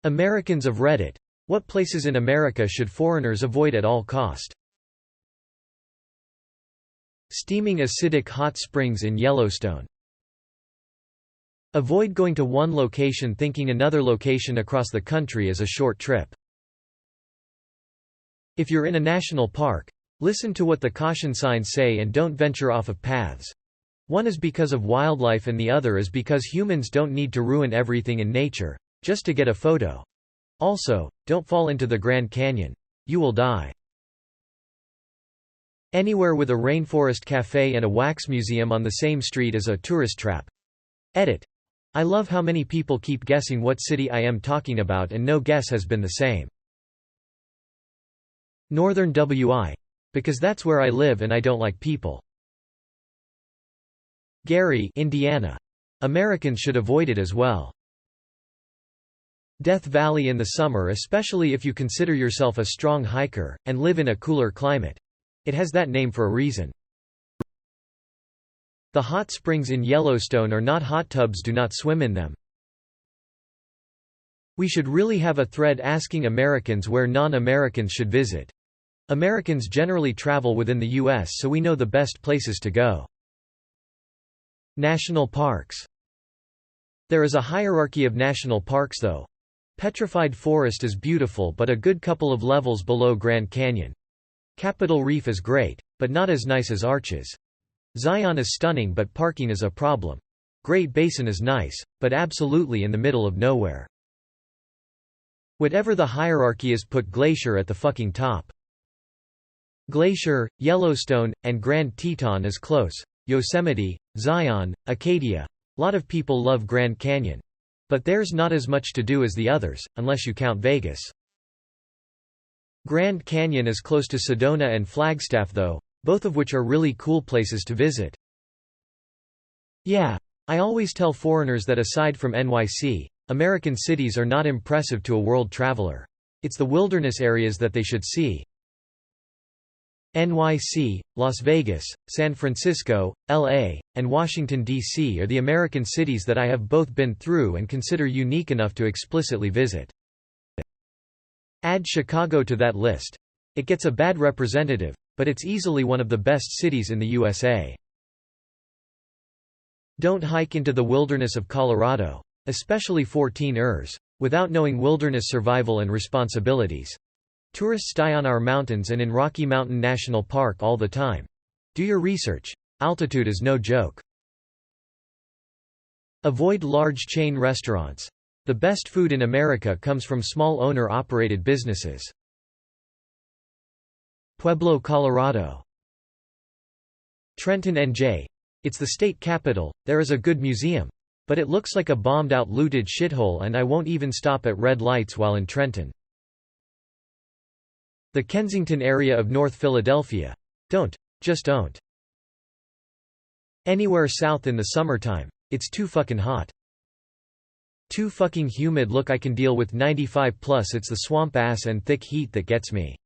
Americans of Reddit. What places in America should foreigners avoid at all cost? Steaming acidic hot springs in Yellowstone. Avoid going to one location thinking another location across the country is a short trip. If you're in a national park, listen to what the caution signs say and don't venture off of paths. One is because of wildlife and the other is because humans don't need to ruin everything in nature, just to get a photo. Also, don't fall into the Grand Canyon. You will die. Anywhere with a rainforest cafe and a wax museum on the same street is a tourist trap. Edit. I love how many people keep guessing what city I am talking about and no guess has been the same. Northern WI. Because that's where I live and I don't like people. Gary, Indiana. Americans should avoid it as well. Death Valley in the summer, especially if you consider yourself a strong hiker, and live in a cooler climate. It has that name for a reason. The hot springs in Yellowstone are not hot tubs, do not swim in them. We should really have a thread asking Americans where non-Americans should visit. Americans generally travel within the U.S., so we know the best places to go. National parks. There is a hierarchy of national parks though. Petrified Forest is beautiful but a good couple of levels below Grand Canyon. Capitol Reef is great, but not as nice as Arches. Zion is stunning but parking is a problem. Great Basin is nice, but absolutely in the middle of nowhere. Whatever the hierarchy is, put Glacier at the fucking top. Glacier, Yellowstone, and Grand Teton is close. Yosemite, Zion, Acadia. Lot of people love Grand Canyon. But there's not as much to do as the others, unless you count Vegas. Grand Canyon is close to Sedona and Flagstaff though, both of which are really cool places to visit. Yeah. I always tell foreigners that aside from NYC, American cities are not impressive to a world traveler. It's the wilderness areas that they should see. NYC, Las Vegas, San Francisco, LA, and Washington, D.C. are the American cities that I have both been through and consider unique enough to explicitly visit. Add Chicago to that list. It gets a bad representative, but it's easily one of the best cities in the USA. Don't hike into the wilderness of Colorado, especially 14ers, without knowing wilderness survival and responsibilities. Tourists die on our mountains and in Rocky Mountain National Park all the time. Do your research. Altitude is no joke. Avoid large chain restaurants. The best food in America comes from small owner-operated businesses. Pueblo, Colorado. Trenton, NJ. It's the state capital, there is a good museum. But it looks like a bombed-out looted shithole and I won't even stop at red lights while in Trenton. The Kensington area of North Philadelphia. Just don't. Anywhere south in the summertime. It's too fucking hot. Too fucking humid. Look, I can deal with 95+, it's the swamp ass and thick heat that gets me.